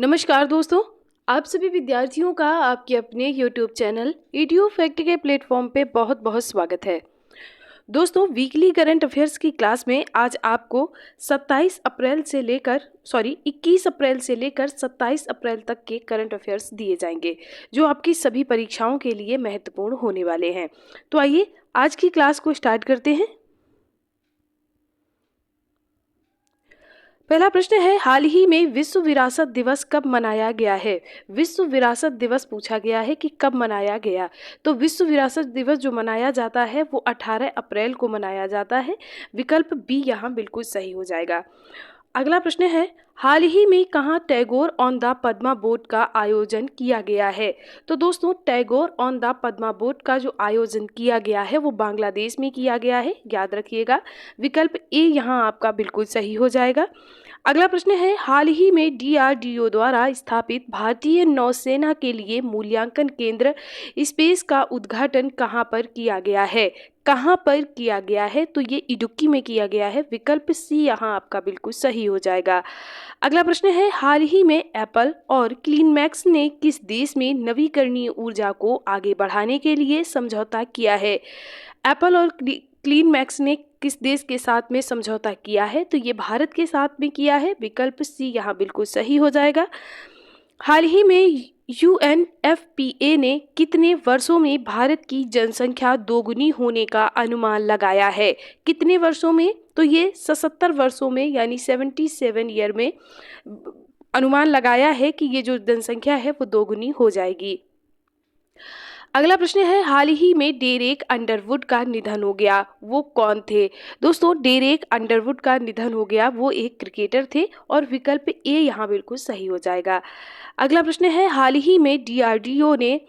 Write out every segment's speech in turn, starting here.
नमस्कार दोस्तों। आप सभी विद्यार्थियों का आपके अपने YouTube चैनल EDU फैक्ट के प्लेटफॉर्म पे बहुत बहुत स्वागत है। दोस्तों, वीकली करंट अफेयर्स की क्लास में आज आपको 21 अप्रैल से लेकर 27 अप्रैल तक के करंट अफेयर्स दिए जाएंगे, जो आपकी सभी परीक्षाओं के लिए महत्वपूर्ण होने वाले हैं। तो आइए आज की क्लास को स्टार्ट करते हैं। पहला प्रश्न है, हाल ही में विश्व विरासत दिवस कब मनाया गया है? विश्व विरासत दिवस पूछा गया है कि कब मनाया गया। तो विश्व विरासत दिवस जो मनाया जाता है वो 18 अप्रैल को मनाया जाता है। विकल्प बी यहाँ बिल्कुल सही हो जाएगा। अगला प्रश्न है, हाल ही में कहाँ Tagore on the Padma boat का आयोजन किया गया है? तो दोस्तों, Tagore on the Padma boat का जो आयोजन किया गया है वो बांग्लादेश में किया गया है, याद रखिएगा। विकल्प ए यहाँ आपका बिल्कुल सही हो जाएगा। अगला प्रश्न है, हाल ही में DRDO द्वारा स्थापित भारतीय नौसेना के लिए मूल्यांकन केंद्र स्पेस का उद्घाटन कहाँ पर किया गया है? कहाँ पर किया गया है? तो ये इडुक्की में किया गया है। विकल्प सी यहाँ आपका बिल्कुल सही हो जाएगा। अगला प्रश्न है, हाल ही में एप्पल और क्लीनमैक्स ने किस देश में नवीकरणीय ऊर्जा को आगे बढ़ाने के लिए समझौता किया है? एप्पल और क्लीनमैक्स ने किस देश के साथ में समझौता किया है? तो ये भारत के साथ में किया है। विकल्प सी यहाँ बिल्कुल सही हो जाएगा। हाल ही में UNFPA ने कितने वर्षों में भारत की जनसंख्या दोगुनी होने का अनुमान लगाया है? कितने वर्षों में? तो ये 77 वर्षों में, यानी 77 ईयर में अनुमान लगाया है कि ये जो जनसंख्या है वो दोगुनी हो जाएगी। अगला प्रश्न है, हाल ही में डेरेक अंडरवुड का निधन हो गया, वो कौन थे? दोस्तों, डेरेक अंडरवुड का निधन हो गया, वो एक क्रिकेटर थे और विकल्प ए यहाँ बिल्कुल सही हो जाएगा। अगला प्रश्न है, हाल ही में DRDO ने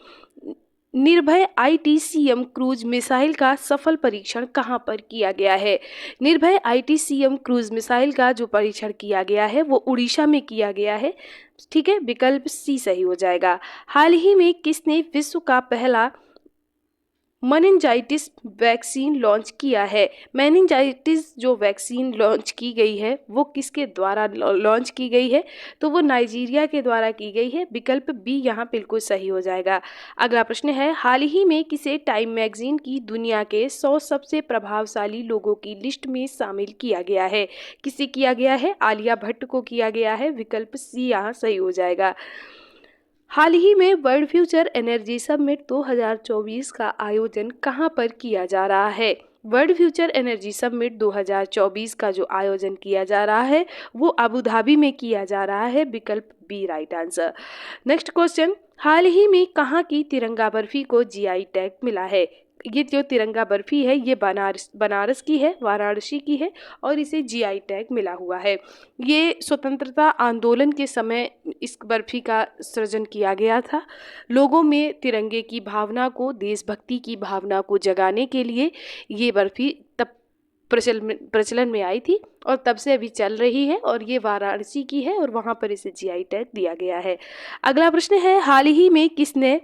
निर्भय ITCM क्रूज मिसाइल का सफल परीक्षण कहाँ पर किया गया है? निर्भय ITCM क्रूज मिसाइल का जो परीक्षण किया गया है वो उड़ीसा में किया गया है। ठीक है, विकल्प सी सही हो जाएगा। हाल ही में किसने विश्व का पहला मेनिंजाइटिस वैक्सीन लॉन्च किया है? मेनिंजाइटिस जो वैक्सीन लॉन्च की गई है वो किसके द्वारा लॉन्च की गई है? तो वो नाइजीरिया के द्वारा की गई है। विकल्प बी यहाँ बिल्कुल सही हो जाएगा। अगला प्रश्न है, हाल ही में किसे टाइम मैगजीन की दुनिया के 100 सबसे प्रभावशाली लोगों की लिस्ट में शामिल किया गया है? किसे किया गया है? आलिया भट्ट को किया गया है। विकल्प सी यहाँ सही हो जाएगा। हाल ही में वर्ल्ड फ्यूचर एनर्जी समिट 2024 का आयोजन कहाँ पर किया जा रहा है? वर्ल्ड फ्यूचर एनर्जी समिट 2024 का जो आयोजन किया जा रहा है वो अबू धाबी में किया जा रहा है। विकल्प B right answer. Next question, हाल ही में कहाँ की तिरंगा बर्फी को GI टैग मिला है? ये जो तिरंगा बर्फी है ये बनारस की है, वाराणसी की है और इसे GI टैग मिला हुआ है। ये स्वतंत्रता आंदोलन के समय इस बर्फी का सृजन किया गया था। लोगों में तिरंगे की भावना को, देशभक्ति की भावना को जगाने के लिए ये बर्फी तब प्रचलन में आई थी और तब से अभी चल रही है और ये वाराणसी की है और वहाँ पर इसे GI टैग दिया गया है। अगला प्रश्न है, हाल ही में किसने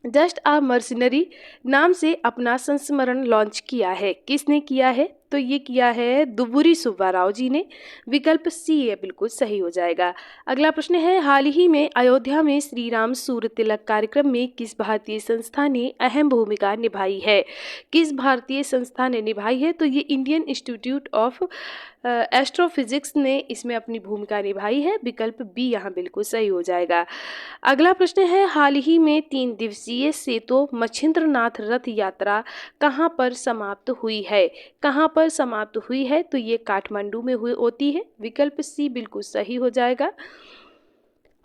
जस्ट आ मर्सिनरी नाम से अपना संस्मरण लॉन्च किया है? किसने किया है? तो ये किया है दुबुरी सुब्बा राव जी ने। विकल्प सी है बिल्कुल सही हो जाएगा। अगला प्रश्न है, हाल ही में अयोध्या में श्री राम सूर्य तिलक कार्यक्रम में किस भारतीय संस्था ने अहम भूमिका निभाई है? किस भारतीय संस्था ने निभाई है? तो ये इंडियन इंस्टीट्यूट ऑफ एस्ट्रोफिजिक्स ने इसमें अपनी भूमिका निभाई है। विकल्प बी यहाँ बिल्कुल सही हो जाएगा। अगला प्रश्न है, हाल ही में 3 दिवसीय सेतो मच्छिंद्रनाथ रथ यात्रा कहाँ पर समाप्त हुई है? कहाँ पर समाप्त हुई है? तो ये काठमांडू में हुई होती है। विकल्प सी बिल्कुल सही हो जाएगा।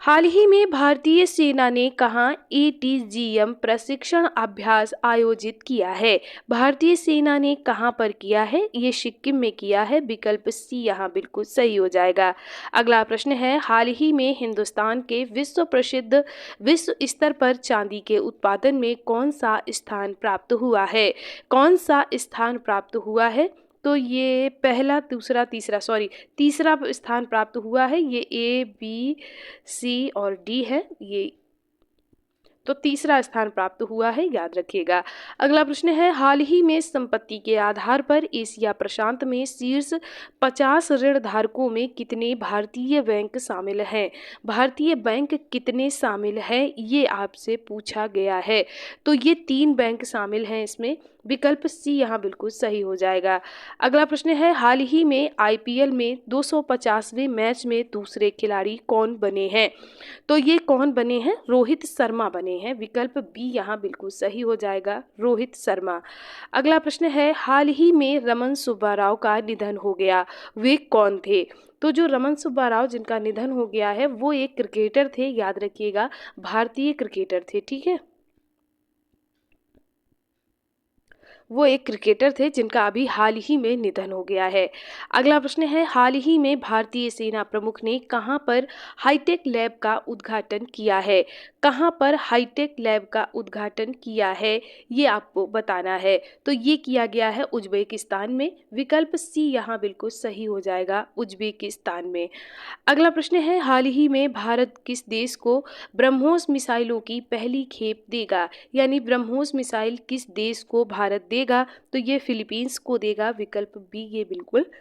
हाल ही में भारतीय सेना ने कहाँ ATGM प्रशिक्षण अभ्यास आयोजित किया है? भारतीय सेना ने कहाँ पर किया है? ये सिक्किम में किया है। विकल्प सी यहाँ बिल्कुल सही हो जाएगा। अगला प्रश्न है, हाल ही में हिंदुस्तान के विश्व प्रसिद्ध विश्व स्तर पर चांदी के उत्पादन में कौन सा स्थान प्राप्त हुआ है? कौन सा स्थान प्राप्त हुआ है? तो ये पहला, दूसरा, तीसरा स्थान प्राप्त हुआ है। ये A, B, C और D है। ये तो तीसरा स्थान प्राप्त हुआ है, याद रखिएगा। अगला प्रश्न है, हाल ही में संपत्ति के आधार पर एशिया प्रशांत में शीर्ष 50 ऋण धारकों में कितने भारतीय बैंक शामिल हैं? भारतीय बैंक कितने शामिल हैं, ये आपसे पूछा गया है। तो ये 3 बैंक शामिल हैं इसमें, विकल्प सी यहाँ बिल्कुल सही हो जाएगा। अगला प्रश्न है, हाल ही में आईपीएल में 250वें मैच में दूसरे खिलाड़ी कौन बने हैं? तो ये कौन बने हैं? रोहित शर्मा बने हैं, विकल्प बी यहाँ बिल्कुल सही हो जाएगा, रोहित शर्मा। अगला प्रश्न है, हाल ही में रमन सुब्बा राव का निधन हो गया, वे कौन थे? तो जो रमन सुब्बा राव जिनका निधन हो गया है वो एक क्रिकेटर थे, याद रखिएगा, भारतीय क्रिकेटर थे, ठीक है। वो एक क्रिकेटर थे जिनका अभी हाल ही में निधन हो गया है। अगला प्रश्न है, हाल ही में भारतीय सेना प्रमुख ने कहां पर हाईटेक लैब का उद्घाटन किया है? कहां पर हाईटेक लैब का उद्घाटन किया है, ये आपको बताना है। तो ये किया गया है उज्बेकिस्तान में, विकल्प सी यहाँ बिल्कुल सही हो जाएगा, उज्बेकिस्तान में। अगला प्रश्न है, हाल ही में भारत किस देश को ब्रह्मोस मिसाइलों की पहली खेप देगा? यानी ब्रह्मोस मिसाइल किस देश को भारत देगा? तो ये फिलीपींस को देगा, विकल्प बी ये बिल्कुल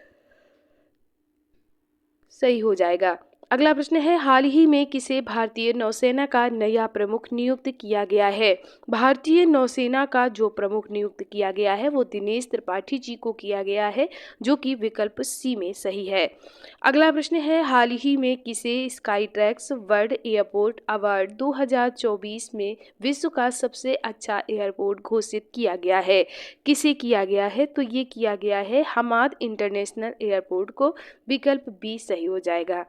सही हो जाएगा। अगला प्रश्न है, हाल ही में किसे भारतीय नौसेना का नया प्रमुख नियुक्त किया गया है? भारतीय नौसेना का जो प्रमुख नियुक्त किया गया है वो दिनेश त्रिपाठी जी को किया गया है, जो कि विकल्प सी में सही है। अगला प्रश्न है, हाल ही में किसे स्काईट्रैक्स वर्ल्ड एयरपोर्ट अवार्ड 2024 में विश्व का सबसे अच्छा एयरपोर्ट घोषित किया गया है? किसे किया गया है? तो ये किया गया है हमाद इंटरनेशनल एयरपोर्ट को, विकल्प बी सही हो जाएगा।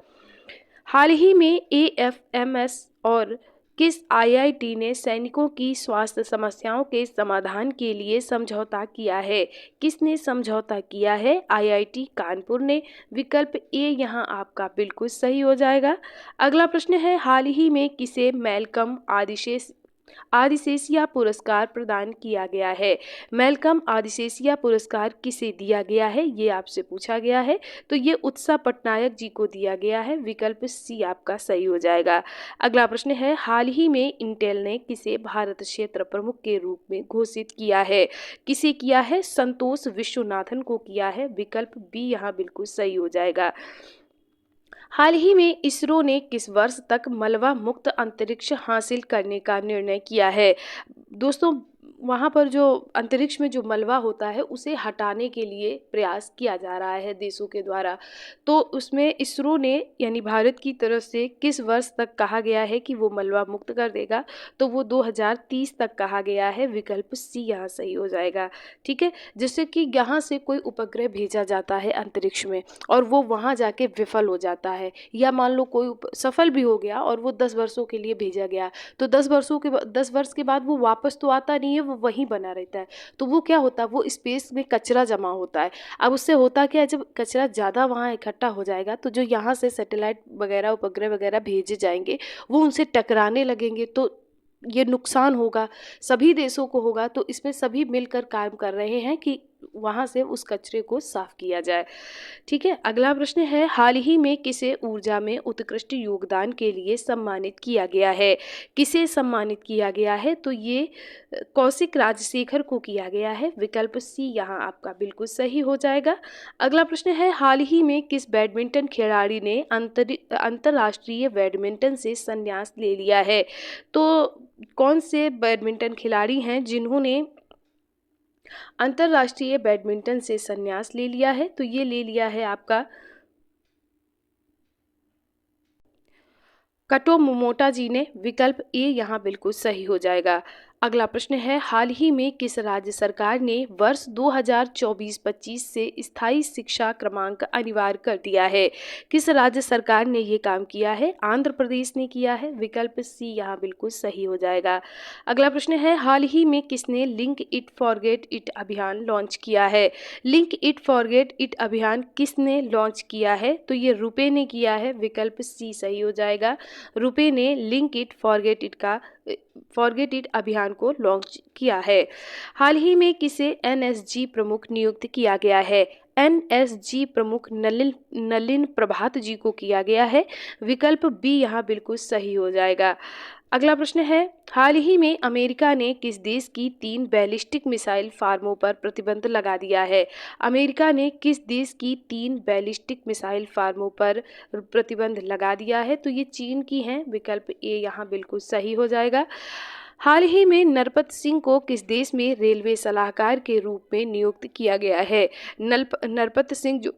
हाल ही में एएफएमएस और किस आईआईटी ने सैनिकों की स्वास्थ्य समस्याओं के समाधान के लिए समझौता किया है? किसने समझौता किया है? आईआईटी कानपुर ने, विकल्प ए यहाँ आपका बिल्कुल सही हो जाएगा। अगला प्रश्न है, हाल ही में किसे मैल्कम आदिशेषिया पुरस्कार प्रदान किया गया है? मैल्कम आदिशेषिया पुरस्कार किसे दिया गया है, ये आपसे पूछा गया है। तो ये उत्सव पटनायक जी को दिया गया है, विकल्प सी आपका सही हो जाएगा। अगला प्रश्न है, हाल ही में इंटेल ने किसे भारत क्षेत्र प्रमुख के रूप में घोषित किया है? किसे किया है? संतोष विश्वनाथन को किया है, विकल्प बी यहाँ बिल्कुल सही हो जाएगा। हाल ही में इसरो ने किस वर्ष तक मलबा मुक्त अंतरिक्ष हासिल करने का निर्णय किया है? दोस्तों, वहाँ पर जो अंतरिक्ष में जो मलबा होता है उसे हटाने के लिए प्रयास किया जा रहा है देशों के द्वारा। तो उसमें इसरो ने यानी भारत की तरफ से किस वर्ष तक कहा गया है कि वो मलबा मुक्त कर देगा? तो वो 2030 तक कहा गया है, विकल्प सी यहाँ सही हो जाएगा, ठीक है। जैसे कि यहाँ से कोई उपग्रह भेजा जाता है अंतरिक्ष में और वो वहाँ जाके विफल हो जाता है, या मान लो कोई सफल भी हो गया और वो 10 वर्षों के लिए भेजा गया, तो 10 वर्ष के बाद वो वापस तो आता नहीं है, वो वहीं बना रहता है। तो वो क्या होता है, वो स्पेस में कचरा जमा होता है। अब उससे होता क्या है, जब कचरा ज़्यादा वहाँ इकट्ठा हो जाएगा तो जो यहाँ से सैटेलाइट वगैरह उपग्रह वगैरह भेजे जाएंगे वो उनसे टकराने लगेंगे, तो ये नुकसान होगा, सभी देशों को होगा। तो इसमें सभी मिलकर काम कर रहे हैं कि वहाँ से उस कचरे को साफ किया जाए, ठीक है। अगला प्रश्न है, हाल ही में किसे ऊर्जा में उत्कृष्ट योगदान के लिए सम्मानित किया गया है? किसे सम्मानित किया गया है? तो ये कौशिक राजशेखर को किया गया है, विकल्प सी यहाँ आपका बिल्कुल सही हो जाएगा। अगला प्रश्न है, हाल ही में किस बैडमिंटन खिलाड़ी ने अंतर्राष्ट्रीय बैडमिंटन से संन्यास ले लिया है? तो कौन से बैडमिंटन खिलाड़ी हैं जिन्होंने अंतर्राष्ट्रीय बैडमिंटन से संन्यास ले लिया है? तो ये ले लिया है आपका कटो मोमोटा जी ने, विकल्प ए यहाँ बिल्कुल सही हो जाएगा। अगला प्रश्न है, हाल ही में किस राज्य सरकार ने वर्ष 2024-25 से स्थायी शिक्षा क्रमांक अनिवार्य कर दिया है? किस राज्य सरकार ने ये काम किया है? आंध्र प्रदेश ने किया है, विकल्प सी यहाँ बिल्कुल सही हो जाएगा। अगला प्रश्न है, हाल ही में किसने लिंक इट फॉरगेट इट अभियान लॉन्च किया है? लिंक इट फॉरगेट इट अभियान किसने लॉन्च किया है? तो ये रुपे ने किया है, विकल्प सी सही हो जाएगा। रुपे ने लिंक इट फॉरगेट इट अभियान को लॉन्च किया है। हाल ही में किसे एनएसजी प्रमुख नियुक्त किया गया है? एनएसजी प्रमुख नलिन प्रभात जी को किया गया है। विकल्प बी यहाँ बिल्कुल सही हो जाएगा। अगला प्रश्न है, हाल ही में अमेरिका ने किस देश की 3 बैलिस्टिक मिसाइल फार्मों पर प्रतिबंध लगा दिया है? अमेरिका ने किस देश की 3 बैलिस्टिक मिसाइल फार्मों पर प्रतिबंध लगा दिया है? तो ये चीन की हैं। विकल्प ए यहाँ बिल्कुल सही हो जाएगा। हाल ही में नरपत सिंह को किस देश में रेलवे सलाहकार के रूप में नियुक्त किया गया है? नरपत सिंह जो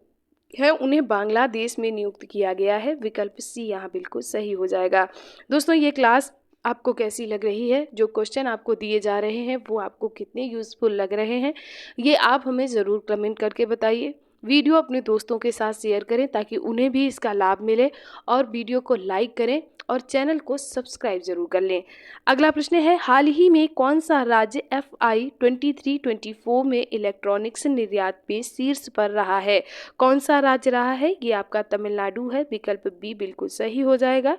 है उन्हें बांग्लादेश में नियुक्त किया गया है। विकल्प सी यहाँ बिल्कुल सही हो जाएगा। दोस्तों, ये क्लास आपको कैसी लग रही है? जो क्वेश्चन आपको दिए जा रहे हैं वो आपको कितने यूज़फुल लग रहे हैं, ये आप हमें ज़रूर कमेंट करके बताइए। वीडियो अपने दोस्तों के साथ शेयर करें ताकि उन्हें भी इसका लाभ मिले, और वीडियो को लाइक करें और चैनल को सब्सक्राइब जरूर कर लें। अगला प्रश्न है, हाल ही में कौन सा राज्य FI 23-24 में इलेक्ट्रॉनिक्स निर्यात में शीर्ष पर रहा है? कौन सा राज्य रहा है? ये आपका तमिलनाडु है। विकल्प बी बिल्कुल सही हो जाएगा।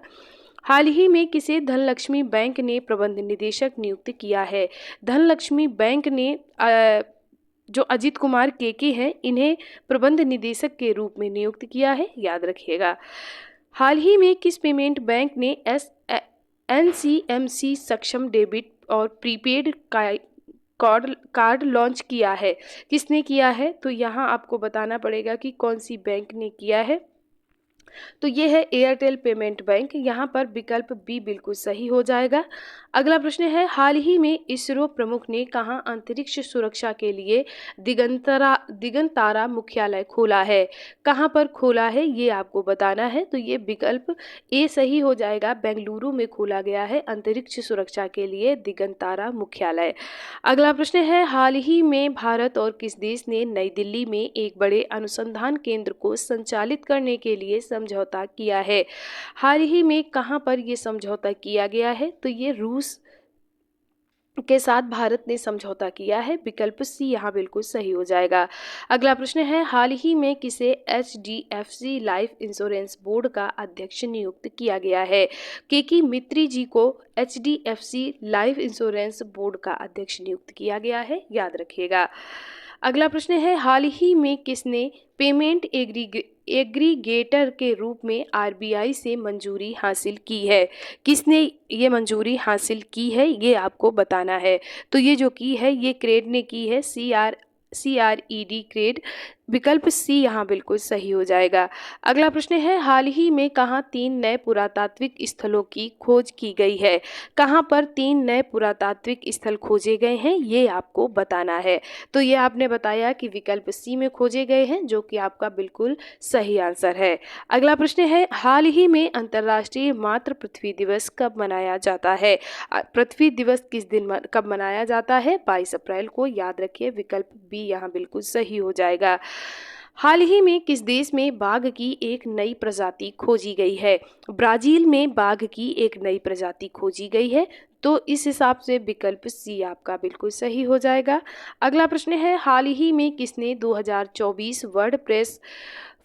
हाल ही में किसे धनलक्ष्मी बैंक ने प्रबंध निदेशक नियुक्त किया है? धनलक्ष्मी बैंक ने जो अजित कुमार केके हैं इन्हें प्रबंध निदेशक के रूप में नियुक्त किया है, याद रखिएगा। हाल ही में किस पेमेंट बैंक ने NCMC सक्षम डेबिट और प्रीपेड कार्ड लॉन्च किया है? किसने किया है? तो यहाँ आपको बताना पड़ेगा कि कौन सी बैंक ने किया है। तो ये है एयरटेल पेमेंट बैंक। यहाँ पर विकल्प बी बिल्कुल सही हो जाएगा। अगला प्रश्न है, हाल ही में इसरो प्रमुख ने कहाँ अंतरिक्ष सुरक्षा के लिए दिगंतरा मुख्यालय खोला है? कहाँ पर खोला है ये आपको बताना है। तो ये विकल्प ए सही हो जाएगा। बेंगलुरु में खोला गया है अंतरिक्ष सुरक्षा के लिए दिगंतरा मुख्यालय। अगला प्रश्न है, हाल ही में भारत और किस देश ने नई दिल्ली में एक बड़े अनुसंधान केंद्र को संचालित करने के लिए समझौता किया है? हाल ही में कहाँ पर यह समझौता किया गया है? तो ये रूस के साथ भारत ने समझौता किया है। विकल्प सी यहाँ बिल्कुल सही हो जाएगा। अगला प्रश्न है, हाल ही में किसे HDFC लाइफ इंश्योरेंस बोर्ड का अध्यक्ष नियुक्त किया गया है? केकी मित्री जी को HDFC लाइफ इंश्योरेंस बोर्ड का अध्यक्ष नियुक्त किया गया है, याद रखिएगा। अगला प्रश्न है, हाल ही में किसने पेमेंट एग्रीगेटर के रूप में RBI से मंजूरी हासिल की है? किसने ये मंजूरी हासिल की है ये आपको बताना है। तो ये जो की है ये क्रेड ने की है, CRED क्रेड। विकल्प सी यहाँ बिल्कुल सही हो जाएगा। अगला प्रश्न है, हाल ही में कहाँ 3 नए पुरातात्विक स्थलों की खोज की गई है? कहाँ पर 3 नए पुरातात्विक स्थल खोजे गए हैं ये आपको बताना है। तो ये आपने बताया कि विकल्प सी में खोजे गए हैं, जो कि आपका बिल्कुल सही आंसर है। अगला प्रश्न है, हाल ही में अंतर्राष्ट्रीय मातृ पृथ्वी दिवस कब मनाया जाता है? पृथ्वी दिवस किस दिन कब मनाया जाता है? 22 अप्रैल को, याद रखिए। विकल्प बी यहाँ बिल्कुल सही हो जाएगा। हाल ही में किस देश में बाघ की एक नई प्रजाति खोजी गई है? ब्राजील में बाघ की एक नई प्रजाति खोजी गई है। तो इस हिसाब से विकल्प सी आपका बिल्कुल सही हो जाएगा। अगला प्रश्न है, हाल ही में किसने 2024 world press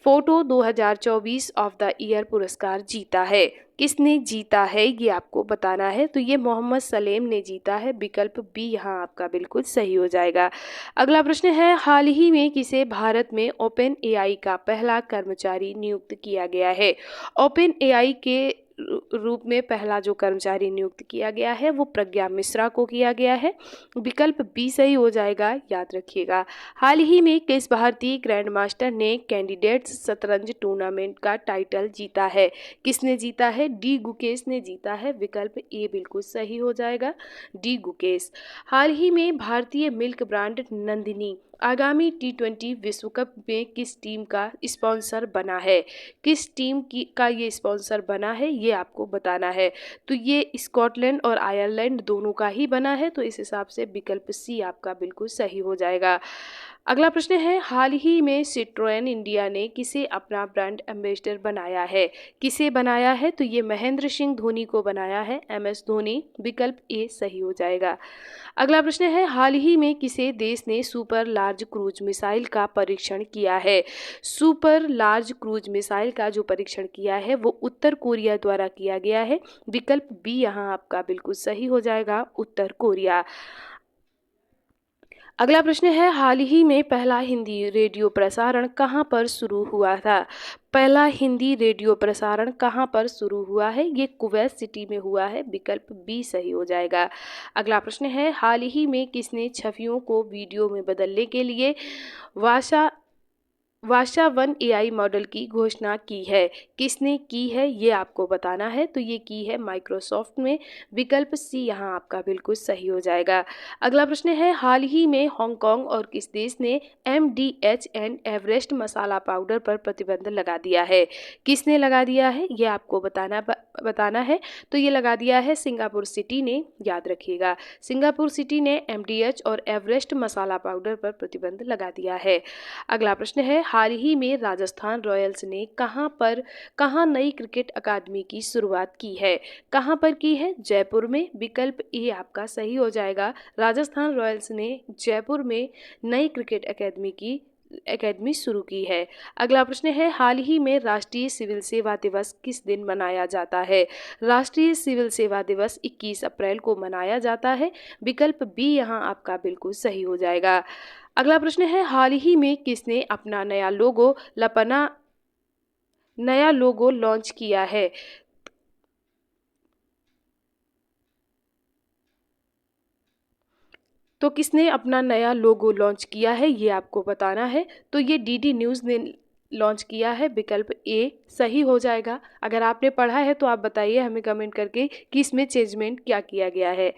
photo 2024 of the year पुरस्कार जीता है? किसने जीता है ये आपको बताना है। तो ये मोहम्मद सलेम ने जीता है। विकल्प बी यहाँ आपका बिल्कुल सही हो जाएगा। अगला प्रश्न है, हाल ही में किसे भारत में OpenAI का पहला कर्मचारी नियुक्त किया गया है? OpenAI के रूप में पहला जो कर्मचारी नियुक्त किया गया है वो प्रज्ञा मिश्रा को किया गया है। विकल्प बी सही हो जाएगा, याद रखिएगा। हाल ही में किस भारतीय ग्रैंड मास्टर ने कैंडिडेट्स शतरंज टूर्नामेंट का टाइटल जीता है? किसने जीता है? डी गुकेश ने जीता है। विकल्प ए बिल्कुल सही हो जाएगा, डी गुकेश। हाल ही में भारतीय मिल्क ब्रांड नंदिनी आगामी T20 विश्व कप में किस टीम का स्पॉन्सर बना है? किस टीम का ये स्पॉन्सर बना है ये आपको बताना है। तो ये स्कॉटलैंड और आयरलैंड दोनों का ही बना है। तो इस हिसाब से विकल्प सी आपका बिल्कुल सही हो जाएगा। अगला प्रश्न है, हाल ही में सिट्रोएन इंडिया ने किसे अपना ब्रांड एम्बेसडर बनाया है? किसे बनाया है? तो ये महेंद्र सिंह धोनी को बनाया है, MS धोनी। विकल्प ए सही हो जाएगा। अगला प्रश्न है, हाल ही में किसे देश ने सुपर लार्ज क्रूज मिसाइल का परीक्षण किया है? सुपर लार्ज क्रूज मिसाइल का जो परीक्षण किया है वो उत्तर कोरिया द्वारा किया गया है। विकल्प बी यहाँ आपका बिल्कुल सही हो जाएगा, उत्तर कोरिया। अगला प्रश्न है, हाल ही में पहला हिंदी रेडियो प्रसारण कहाँ पर शुरू हुआ था? पहला हिंदी रेडियो प्रसारण कहाँ पर शुरू हुआ है? ये कुवैत सिटी में हुआ है। विकल्प बी सही हो जाएगा। अगला प्रश्न है, हाल ही में किसने छवियों को वीडियो में बदलने के लिए Washa Washa one AI model की घोषणा की है? किसने की है ये आपको बताना है। तो ये की है माइक्रोसॉफ्ट में। विकल्प सी यहाँ आपका बिल्कुल सही हो जाएगा। अगला प्रश्न है, हाल ही में हांगकांग और किस देश ने MDH and Everest masala powder पर प्रतिबंध लगा दिया है? किसने लगा दिया है ये आपको बताना है। तो ये लगा दिया है सिंगापुर सिटी ने। याद रखिएगा, सिंगापुर सिटी ने एमडीएच और एवरेस्ट मसाला पाउडर पर प्रतिबंध लगा दिया है। अगला प्रश्न है, हाल ही में राजस्थान रॉयल्स ने कहाँ नई क्रिकेट अकादमी की शुरुआत की है? कहाँ पर की है? जयपुर में। विकल्प ए आपका सही हो जाएगा। राजस्थान रॉयल्स ने जयपुर में नई क्रिकेट अकेडमी शुरू की है। अगला प्रश्न है, हाल ही में राष्ट्रीय सिविल सेवा दिवस किस दिन मनाया जाता है? राष्ट्रीय सिविल सेवा दिवस 21 अप्रैल को मनाया जाता है। विकल्प बी यहाँ आपका बिल्कुल सही हो जाएगा। अगला प्रश्न है, हाल ही में किसने अपना नया लोगो लॉन्च किया है? तो किसने अपना नया लोगो लॉन्च किया है ये आपको बताना है। तो ये डीडी न्यूज़ ने लॉन्च किया है। विकल्प ए सही हो जाएगा। अगर आपने पढ़ा है तो आप बताइए हमें कमेंट करके कि इसमें चेंजमेंट क्या किया गया है।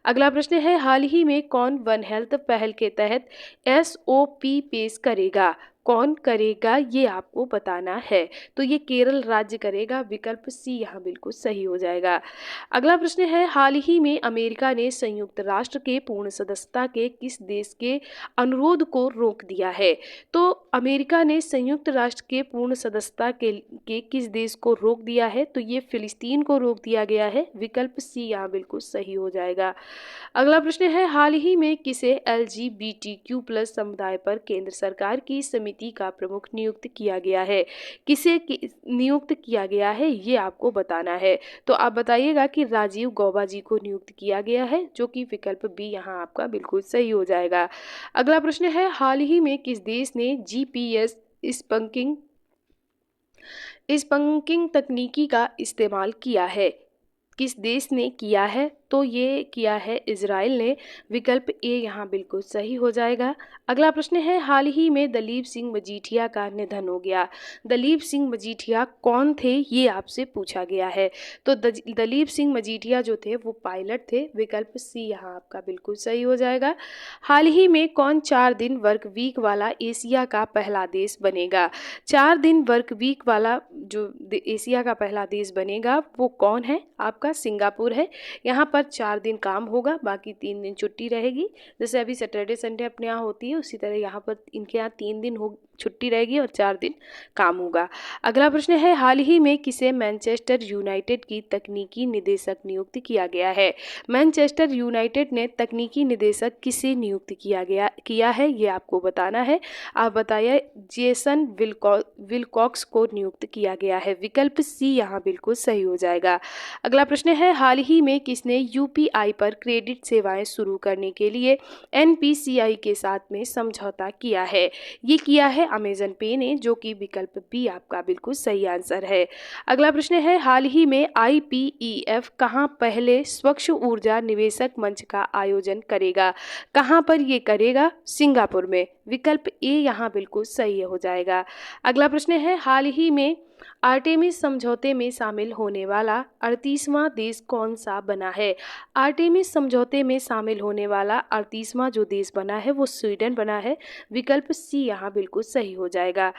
अगला प्रश्न है, हाल ही में कौन वन हेल्थ पहल के तहत एसओपी पेश करेगा? कौन करेगा ये आपको बताना है। तो ये केरल राज्य करेगा। विकल्प सी यहाँ बिल्कुल सही हो जाएगा। अगला प्रश्न है, हाल ही में अमेरिका ने संयुक्त राष्ट्र के पूर्ण सदस्यता के किस देश के अनुरोध को रोक दिया है? तो अमेरिका ने संयुक्त राष्ट्र के पूर्ण सदस्यता के किस देश को रोक दिया है? तो ये फिलिस्तीन को रोक दिया गया है। विकल्प सी यहाँ बिल्कुल सही हो जाएगा। अगला प्रश्न है, हाल ही में किसे LGBTQ+ समुदाय पर केंद्र सरकार की समिति का प्रमुख नियुक्त किया गया है? नियुक्त किया गया है ये आपको बताना है। तो आप बताइएगा कि राजीव गौबा जी को नियुक्त किया गया है, जो कि विकल्प बी यहाँ आपका बिल्कुल सही हो जाएगा। अगला प्रश्न है, हाल ही में किस देश ने GPS स्पंकिंग तकनीकी का इस्तेमाल किया है? किस देश ने किया है? तो ये किया है इजराइल ने। विकल्प ए यहाँ बिल्कुल सही हो जाएगा। अगला प्रश्न है, हाल ही में दलीप सिंह मजीठिया का निधन हो गया। दलीप सिंह मजीठिया कौन थे ये आपसे पूछा गया है। तो दलीप सिंह मजीठिया जो थे वो पायलट थे। विकल्प सी यहाँ आपका बिल्कुल सही हो जाएगा। हाल ही में कौन 4 दिन वर्क वीक वाला एशिया का पहला देश बनेगा? 4 दिन वर्क वीक वाला जो एशिया का पहला देश बनेगा वो कौन है? आपका सिंगापुर है। यहाँ पर 4 दिन काम होगा, बाकी 3 दिन छुट्टी रहेगी। जैसे अभी सैटरडे संडे अपने यहाँ होती है, उसी तरह यहाँ पर इनके यहाँ 3 दिन छुट्टी रहेगी और 4 दिन काम होगा। अगला प्रश्न है, हाल ही में किसे मैनचेस्टर यूनाइटेड की तकनीकी निदेशक नियुक्त किया गया है? मैनचेस्टर यूनाइटेड ने तकनीकी निदेशक किसे नियुक्त किया है ये आपको बताना है। आप बताइए, जेसन विलकॉक्स को नियुक्त किया गया है। विकल्प सी यहाँ बिल्कुल सही हो जाएगा। अगला प्रश्न है, हाल ही में किसने यूपीआई पर क्रेडिट सेवाएं शुरू करने के लिए एनपीसीआई के साथ में समझौता किया है? ये किया है अमेजन पे ने, जो कि विकल्प बी आपका बिल्कुल सही आंसर है। अगला प्रश्न है, हाल ही में IPEF कहाँ पहले स्वच्छ ऊर्जा निवेशक मंच का आयोजन करेगा? कहाँ पर ये करेगा? सिंगापुर में। विकल्प ए यहाँ बिल्कुल सही हो जाएगा। अगला प्रश्न है, हाल ही में आर्टेमिस समझौते में शामिल होने वाला 38वां देश कौन सा बना है? आर्टेमिस समझौते में शामिल होने वाला 38वां जो देश बना है वो स्वीडन बना है। विकल्प सी यहाँ बिल्कुल सही हो जाएगा।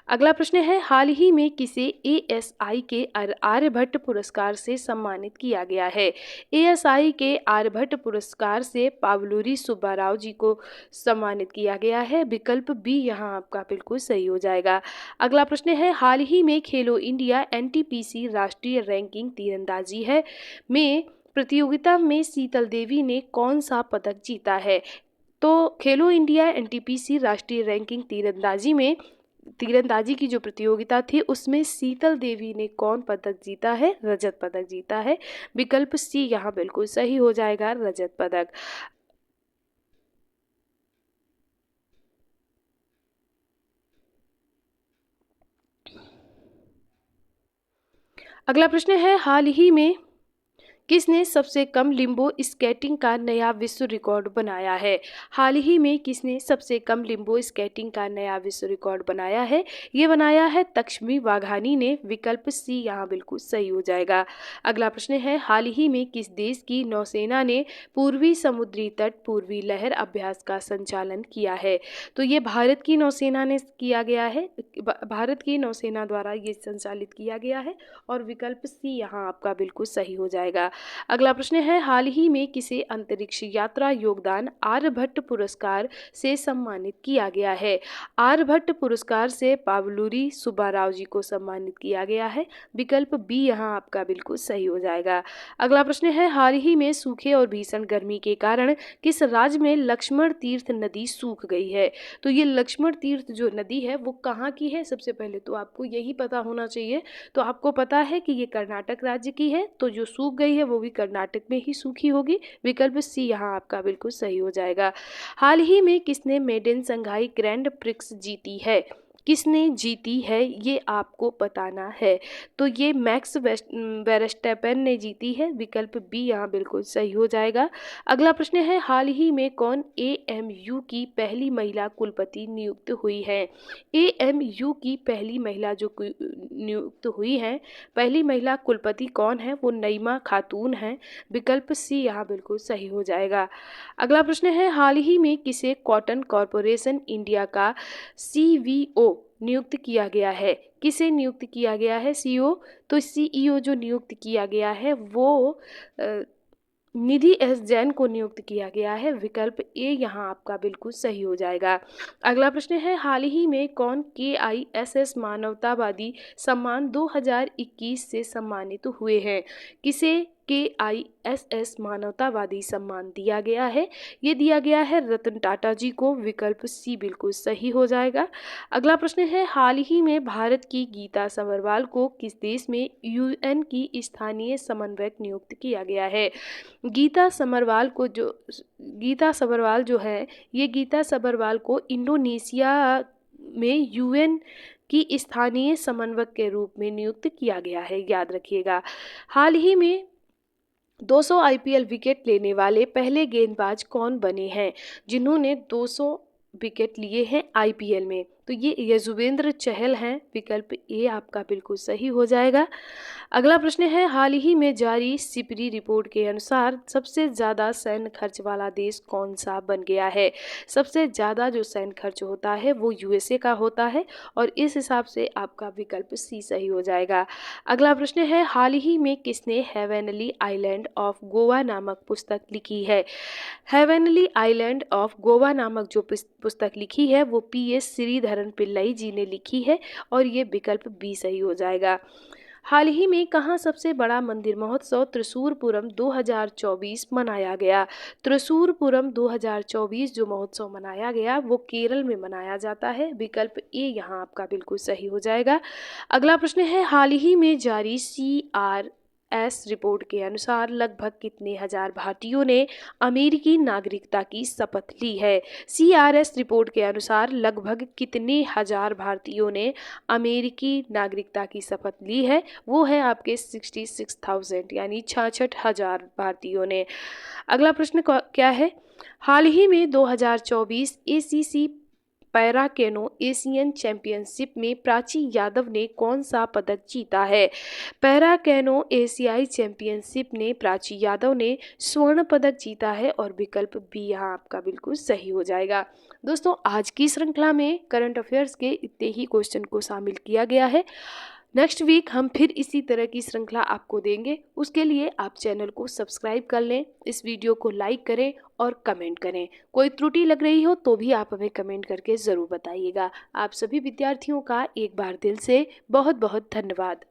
अगला प्रश्न है, हाल ही में किसे ASI के आर्यभट्ट पुरस्कार से सम्मानित किया गया है? ASI के आर्यभट्ट पुरस्कार से पावलुरी सुब्बाराव जी को सम्मानित किया गया है। विकल्प बी यहाँ आपका बिल्कुल सही हो जाएगा। अगला प्रश्न है, हाल ही में खेलो इंडिया NTPC राष्ट्रीय रैंकिंग तीरंदाजी है में प्रतियोगिता में शीतल देवी ने कौन सा पदक जीता है? तो खेलो इंडिया NTPC राष्ट्रीय रैंकिंग तीरंदाजी की जो प्रतियोगिता थी उसमें शीतल देवी ने कौन पदक जीता है? रजत पदक जीता है। विकल्प सी यहाँ बिल्कुल सही हो जाएगा, रजत पदक। अगला प्रश्न है, हाल ही में किसने सबसे कम लिम्बो स्केटिंग का नया विश्व रिकॉर्ड बनाया है? हाल ही में किसने सबसे कम लिम्बो स्केटिंग का नया विश्व रिकॉर्ड बनाया है? ये बनाया है तक्ष्मी वाघानी ने। विकल्प सी यहाँ बिल्कुल सही हो जाएगा। अगला प्रश्न है, हाल ही में किस देश की नौसेना ने पूर्वी समुद्री तट पूर्वी लहर अभ्यास का संचालन किया है? तो ये भारत की नौसेना ने किया गया है। भारत की नौसेना द्वारा ये संचालित किया गया है और विकल्प सी यहाँ आपका बिल्कुल सही हो जाएगा। अगला प्रश्न है, हाल ही में किसे अंतरिक्ष यात्रा योगदान आर्यभट्ट पुरस्कार से सम्मानित किया गया है? आर्यभट्ट पुरस्कार से पावलुरी सुब्बाराव जी को सम्मानित किया गया है। विकल्प बी यहाँ आपका बिल्कुल सही हो जाएगा। अगला प्रश्न है, हाल ही में सूखे और भीषण गर्मी के कारण किस राज्य में लक्ष्मण तीर्थ नदी सूख गई है? तो ये लक्ष्मण तीर्थ जो नदी है वो कहाँ की है? सबसे पहले तो आपको यही पता होना चाहिए। तो आपको पता है कि ये कर्नाटक राज्य की है, तो जो सूख गई है वो भी कर्नाटक में ही सूखी होगी। विकल्प सी यहाँ आपका बिल्कुल सही हो जाएगा। हाल ही में किसने मेडन संघाई ग्रैंड प्रिक्स जीती है? किसने जीती है ये आपको बताना है। तो ये मैक्स वेरस्टेपेन ने जीती है। विकल्प बी यहाँ बिल्कुल सही हो जाएगा। अगला प्रश्न है, हाल ही में कौन AMU की पहली महिला कुलपति नियुक्त हुई है? AMU की पहली महिला जो नियुक्त हुई है, पहली महिला कुलपति कौन है? वो नईमा खातून है। विकल्प सी यहाँ बिल्कुल सही हो जाएगा। अगला प्रश्न है, हाल ही में किसे कॉटन कॉरपोरेशन इंडिया का CVO नियुक्त किया गया है? किसे नियुक्त किया गया है CEO? तो CEO जो नियुक्त किया गया है वो निधि S जैन को नियुक्त किया गया है। विकल्प ए यहाँ आपका बिल्कुल सही हो जाएगा। अगला प्रश्न है, हाल ही में कौन KISS मानवतावादी सम्मान 2021 से सम्मानित हुए हैं? किसे KISS मानवतावादी सम्मान दिया गया है? ये दिया गया है रतन टाटा जी को। विकल्प सी बिल्कुल सही हो जाएगा। अगला प्रश्न है, हाल ही में भारत की गीता सबरवाल को किस देश में UN की स्थानीय समन्वयक नियुक्त किया गया है? गीता सबरवाल जो है, ये गीता सबरवाल को इंडोनेशिया में UN की स्थानीय समन्वयक के रूप में नियुक्त किया गया है, याद रखिएगा। हाल ही में 200 IPL विकेट लेने वाले पहले गेंदबाज कौन बने हैं जिन्होंने 200 विकेट लिए हैं IPL में? तो ये यजुवेंद्र चहल हैं। विकल्प ए आपका बिल्कुल सही हो जाएगा। अगला प्रश्न है, हाल ही में जारी सिपरी रिपोर्ट के अनुसार सबसे ज़्यादा सैन्य खर्च वाला देश कौन सा बन गया है? सबसे ज़्यादा जो सैन्य खर्च होता है वो USA का होता है और इस हिसाब से आपका विकल्प सी सही हो जाएगा। अगला प्रश्न है, हाल ही में किसने हेवनली आइलैंड ऑफ गोवा नामक पुस्तक लिखी है? हेवनली आइलैंड ऑफ गोवा नामक जो पुस्तक लिखी है वो PS श्रीधरन पिल्लई जी ने लिखी है और ये विकल्प बी सही हो जाएगा। हाल ही में कहाँ सबसे बड़ा मंदिर महोत्सव त्रिशूरपुरम 2024 मनाया गया? त्रिशूरपुरम 2024 जो महोत्सव मनाया गया वो केरल में मनाया जाता है। विकल्प ए यहाँ आपका बिल्कुल सही हो जाएगा। अगला प्रश्न है, हाल ही में जारी CRS रिपोर्ट के अनुसार लगभग कितने हजार भारतीयों ने अमेरिकी नागरिकता की शपथ ली है? CRS रिपोर्ट के अनुसार लगभग कितने हजार भारतीयों ने अमेरिकी नागरिकता की शपथ ली है? वो है आपके 66,000 यानी 66,000 भारतीयों ने। अगला प्रश्न क्या है, हाल ही में 2024 ACC para canoe Asian championship में प्राची यादव ने कौन सा पदक जीता है? पैरा कैनो एशियाई चैंपियनशिप ने प्राची यादव ने स्वर्ण पदक जीता है और विकल्प बी यहाँ आपका बिल्कुल सही हो जाएगा। दोस्तों, आज की श्रृंखला में करंट अफेयर्स के इतने ही क्वेश्चन को शामिल किया गया है। नेक्स्ट वीक हम फिर इसी तरह की श्रृंखला आपको देंगे। उसके लिए आप चैनल को सब्सक्राइब कर लें, इस वीडियो को लाइक करें और कमेंट करें। कोई त्रुटि लग रही हो तो भी आप हमें कमेंट करके ज़रूर बताइएगा। आप सभी विद्यार्थियों का एक बार दिल से बहुत बहुत धन्यवाद।